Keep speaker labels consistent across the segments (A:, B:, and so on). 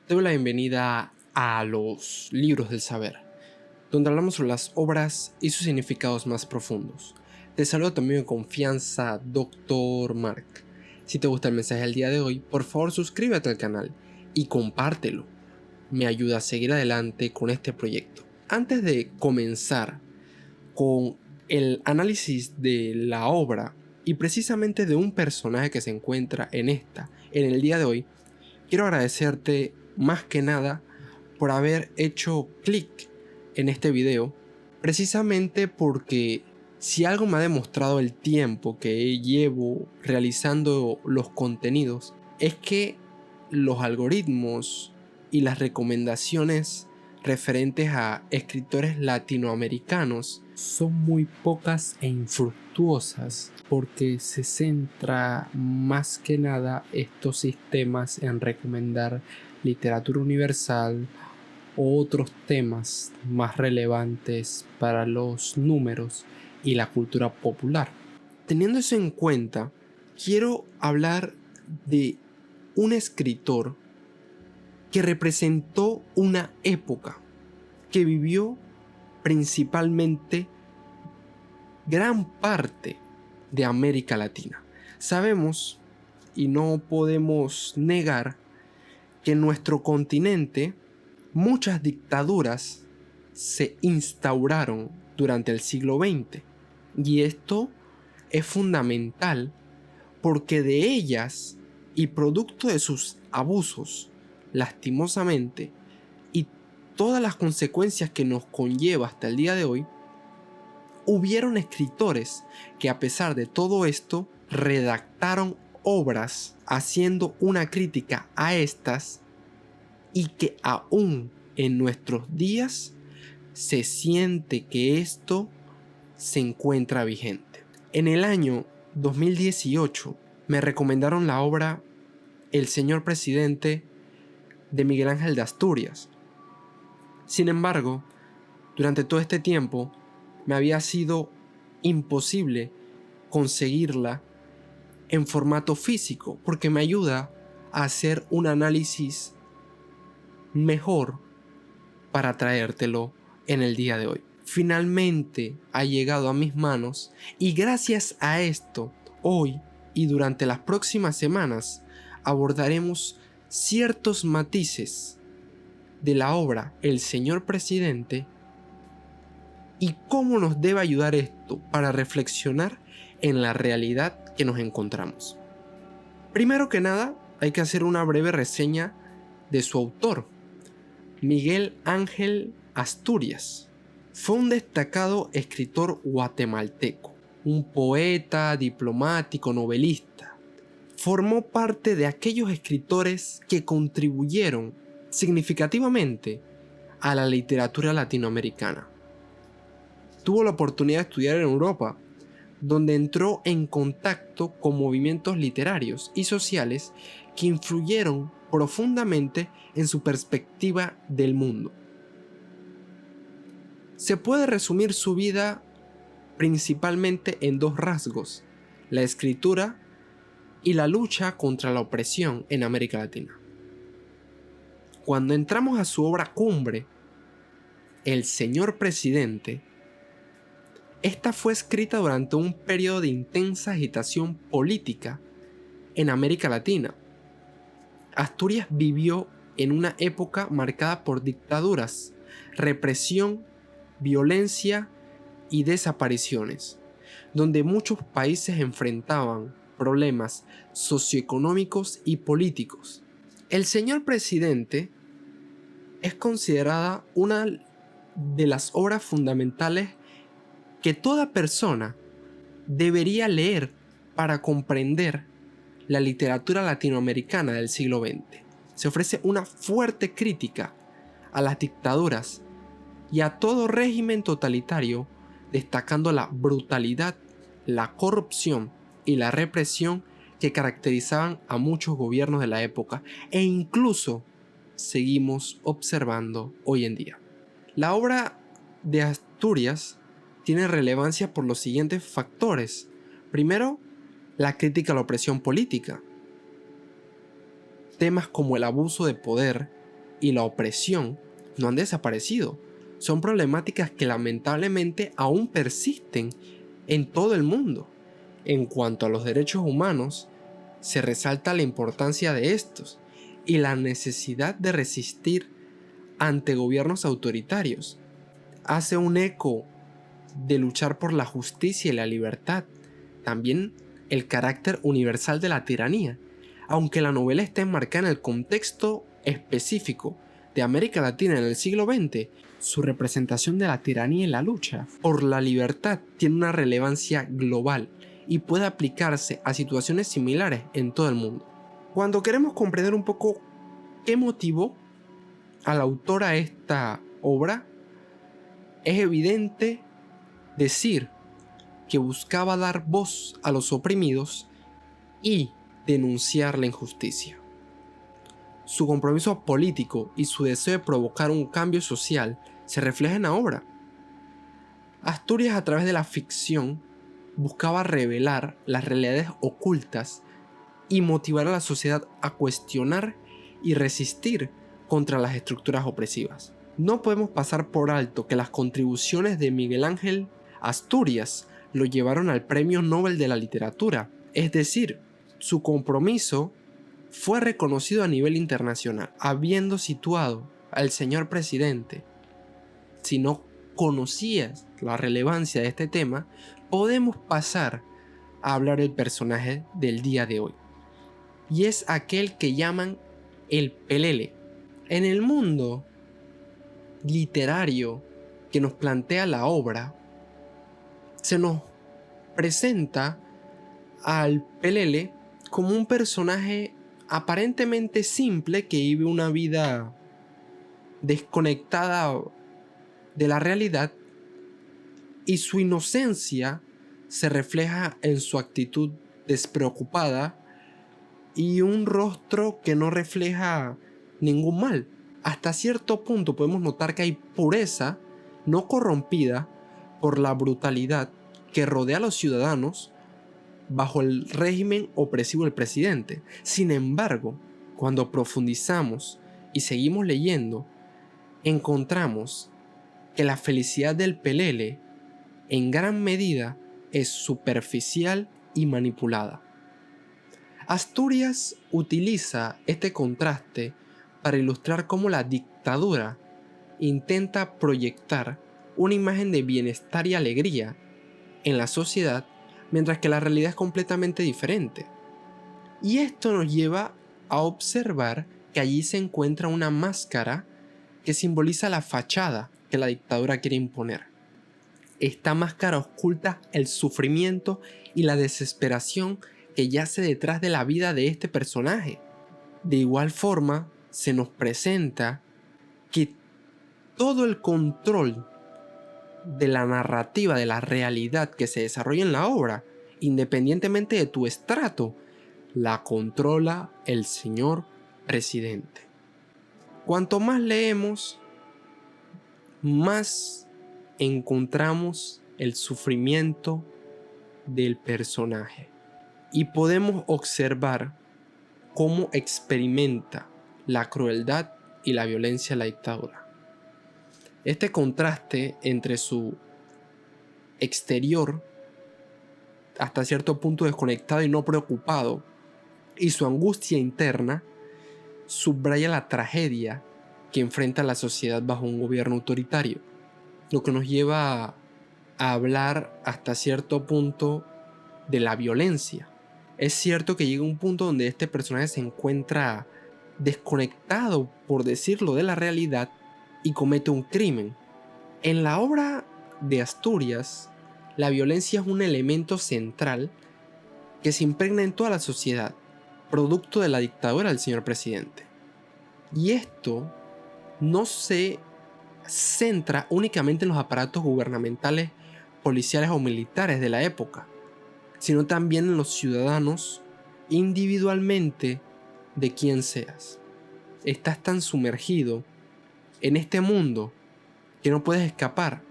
A: Te doy la bienvenida a los libros del saber, donde hablamos sobre las obras y sus significados más profundos. Te saludo también en confianza, Dr. Mark. Si te gusta el mensaje del día de hoy, por favor suscríbete al canal y compártelo. Me ayuda a seguir adelante con este proyecto. Antes de comenzar con el análisis de la obra y precisamente de un personaje que se encuentra en el día de hoy, quiero agradecerte más que nada por haber hecho clic en este video, precisamente porque si algo me ha demostrado el tiempo que llevo realizando los contenidos, es que los algoritmos y las recomendaciones referentes a escritores latinoamericanos son muy pocas e infructuosas, porque se centra más que nada estos sistemas en recomendar literatura universal o otros temas más relevantes para los números y la cultura popular. Teniendo eso en cuenta, quiero hablar de un escritor que representó una época, que vivió principalmente gran parte de América Latina. Sabemos y no podemos negar que en nuestro continente muchas dictaduras se instauraron durante el siglo XX, y esto es fundamental porque de ellas y producto de sus abusos, lastimosamente, y todas las consecuencias que nos conlleva hasta el día de hoy, hubieron escritores que, a pesar de todo esto, redactaron obras haciendo una crítica a estas, y que aún en nuestros días se siente que esto se encuentra vigente. En el año 2018 me recomendaron la obra El Señor Presidente de Miguel Ángel de Asturias. Sin embargo, durante todo este tiempo me había sido imposible conseguirla en formato físico, porque me ayuda a hacer un análisis mejor para traértelo en el día de hoy. Finalmente ha llegado a mis manos, y gracias a esto, hoy y durante las próximas semanas abordaremos ciertos matices de la obra El Señor Presidente y cómo nos debe ayudar esto para reflexionar en la realidad que nos encontramos. Primero que nada, hay que hacer una breve reseña de su autor. Miguel Ángel Asturias fue un destacado escritor guatemalteco, un poeta, diplomático, novelista. Formó parte de aquellos escritores que contribuyeron significativamente a la literatura latinoamericana. Tuvo la oportunidad de estudiar en Europa, donde entró en contacto con movimientos literarios y sociales que influyeron profundamente en su perspectiva del mundo. Se puede resumir su vida principalmente en dos rasgos: la escritura y la lucha contra la opresión en América Latina. Cuando entramos a su obra cumbre, El Señor Presidente, esta fue escrita durante un periodo de intensa agitación política en América Latina. Asturias vivió en una época marcada por dictaduras, represión, violencia y desapariciones, donde muchos países enfrentaban problemas socioeconómicos y políticos. El Señor Presidente es considerada una de las obras fundamentales que toda persona debería leer para comprender la literatura latinoamericana del siglo XX. Se ofrece una fuerte crítica a las dictaduras y a todo régimen totalitario, destacando la brutalidad, la corrupción y la represión que caracterizaban a muchos gobiernos de la época, e incluso seguimos observando hoy en día. La obra de Asturias tiene relevancia por los siguientes factores. Primero, la crítica a la opresión política. Temas como el abuso de poder y la opresión no han desaparecido. Son problemáticas que lamentablemente aún persisten en todo el mundo. En cuanto a los derechos humanos, se resalta la importancia de estos y la necesidad de resistir ante gobiernos autoritarios. Hace un eco de luchar por la justicia y la libertad, también el carácter universal de la tiranía. Aunque la novela está enmarcada en el contexto específico de América Latina en el siglo XX, su representación de la tiranía y la lucha por la libertad tiene una relevancia global y puede aplicarse a situaciones similares en todo el mundo. Cuando queremos comprender un poco qué motivó al autor a esta obra, es evidente decir que buscaba dar voz a los oprimidos y denunciar la injusticia. Su compromiso político y su deseo de provocar un cambio social se refleja en la obra. Asturias, a través de la ficción, buscaba revelar las realidades ocultas y motivar a la sociedad a cuestionar y resistir contra las estructuras opresivas. No podemos pasar por alto que las contribuciones de Miguel Ángel Asturias lo llevaron al Premio Nobel de la Literatura, es decir, su compromiso fue reconocido a nivel internacional, habiendo situado al señor presidente. Si no conocías la relevancia de este tema, podemos pasar a hablar del personaje del día de hoy. Y es aquel que llaman el pelele. En el mundo literario que nos plantea la obra, se nos presenta al pelele como un personaje aparentemente simple que vive una vida desconectada de la realidad, y su inocencia se refleja en su actitud despreocupada y un rostro que no refleja ningún mal. Hasta cierto punto podemos notar que hay pureza no corrompida por la brutalidad que rodea a los ciudadanos bajo el régimen opresivo del presidente. Sin embargo, cuando profundizamos y seguimos leyendo, encontramos que la felicidad del pelele en gran medida es superficial y manipulada. Asturias utiliza este contraste para ilustrar cómo la dictadura intenta proyectar una imagen de bienestar y alegría en la sociedad, mientras que la realidad es completamente diferente. Y esto nos lleva a observar que allí se encuentra una máscara que simboliza la fachada que la dictadura quiere imponer. Esta máscara oculta el sufrimiento y la desesperación que yace detrás de la vida de este personaje. De igual forma, se nos presenta que todo el control de la narrativa, de la realidad que se desarrolla en la obra, independientemente de tu estrato, la controla el señor presidente. Cuanto más leemos, más encontramos el sufrimiento del personaje y podemos observar cómo experimenta la crueldad y la violencia de la dictadura. Este contraste entre su exterior, hasta cierto punto desconectado y no preocupado, y su angustia interna, subraya la tragedia que enfrenta la sociedad bajo un gobierno autoritario, lo que nos lleva a hablar hasta cierto punto de la violencia. Es cierto que llega un punto donde este personaje se encuentra desconectado, por decirlo, de la realidad y comete un crimen. En la obra de Asturias, la violencia es un elemento central que se impregna en toda la sociedad, producto de la dictadura del señor presidente. Y esto no se centra únicamente en los aparatos gubernamentales, policiales o militares de la época, sino también en los ciudadanos individualmente de quien seas. Estás tan sumergido en este mundo que no puedes escapar,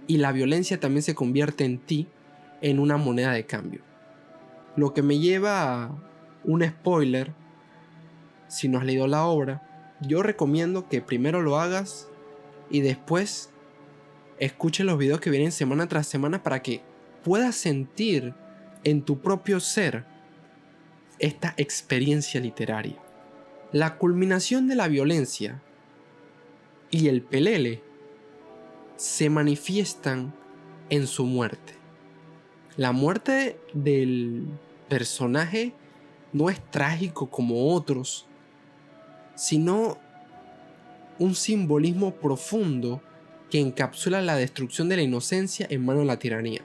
A: y la violencia también se convierte en ti en una moneda de cambio. Lo que me lleva a un spoiler, si no has leído la obra, yo recomiendo que primero lo hagas y después escuches los videos que vienen semana tras semana para que puedas sentir en tu propio ser esta experiencia literaria. La culminación de la violencia y el pelele se manifiestan en su muerte. La muerte del personaje no es trágico como otros, sino un simbolismo profundo que encapsula la destrucción de la inocencia en manos de la tiranía.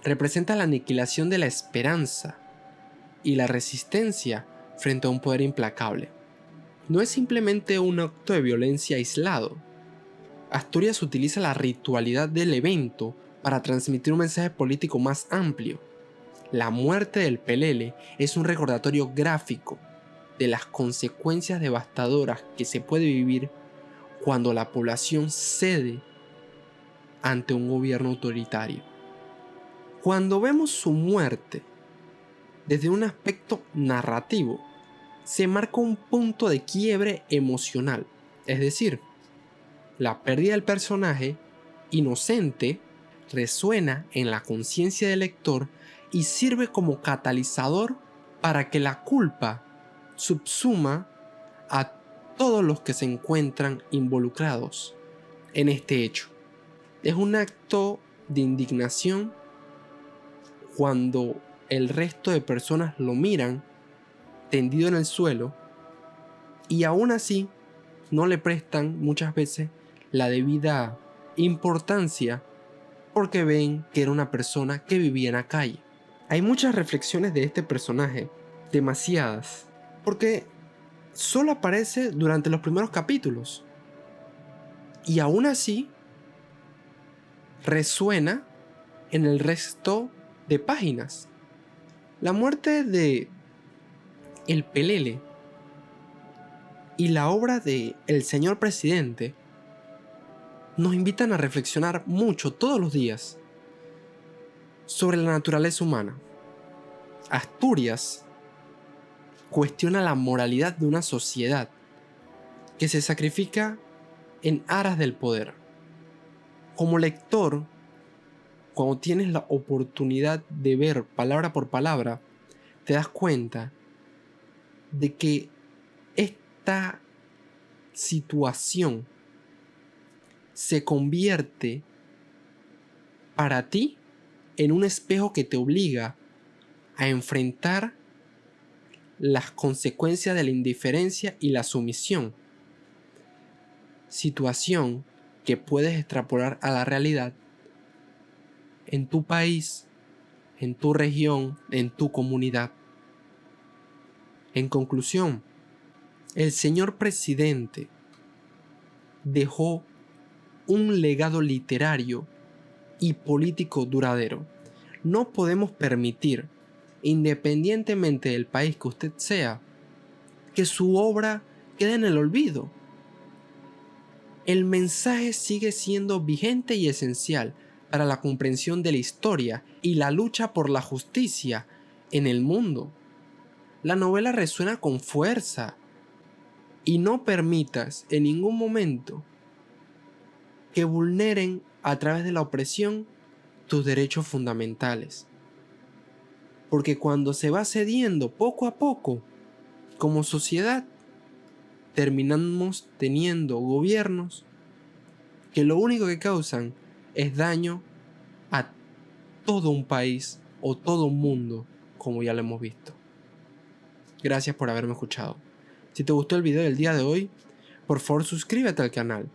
A: Representa la aniquilación de la esperanza y la resistencia frente a un poder implacable. No es simplemente un acto de violencia aislado. Asturias utiliza la ritualidad del evento para transmitir un mensaje político más amplio. La muerte del pelele es un recordatorio gráfico de las consecuencias devastadoras que se puede vivir cuando la población cede ante un gobierno autoritario. Cuando vemos su muerte desde un aspecto narrativo, se marca un punto de quiebre emocional, es decir, la pérdida del personaje inocente resuena en la conciencia del lector y sirve como catalizador para que la culpa subsuma a todos los que se encuentran involucrados en este hecho. Es un acto de indignación cuando el resto de personas lo miran tendido en el suelo y aún así no le prestan muchas veces la debida importancia porque ven que era una persona que vivía en la calle. Hay muchas reflexiones de este personaje, demasiadas, porque solo aparece durante los primeros capítulos y aún así resuena en el resto de páginas. La muerte de el pelele y la obra de El Señor Presidente nos invitan a reflexionar mucho todos los días sobre la naturaleza humana. Asturias cuestiona la moralidad de una sociedad que se sacrifica en aras del poder. Como lector, cuando tienes la oportunidad de ver palabra por palabra, te das cuenta de que esta situación se convierte para ti en un espejo que te obliga a enfrentar las consecuencias de la indiferencia y la sumisión. Situación que puedes extrapolar a la realidad en tu país, en tu región, en tu comunidad. En conclusión, el señor presidente dejó un legado literario y político duradero. No podemos permitir, independientemente del país que usted sea, que su obra quede en el olvido. El mensaje sigue siendo vigente y esencial para la comprensión de la historia y la lucha por la justicia en el mundo. La novela resuena con fuerza y no permitas en ningún momento que vulneren a través de la opresión tus derechos fundamentales. Porque cuando se va cediendo poco a poco, como sociedad, terminamos teniendo gobiernos que lo único que causan es daño a todo un país o todo un mundo, como ya lo hemos visto. Gracias por haberme escuchado. Si te gustó el video del día de hoy, por favor suscríbete al canal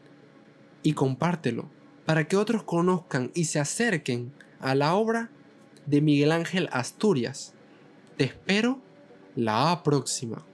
A: y compártelo para que otros conozcan y se acerquen a la obra de Miguel Ángel Asturias. Te espero la próxima.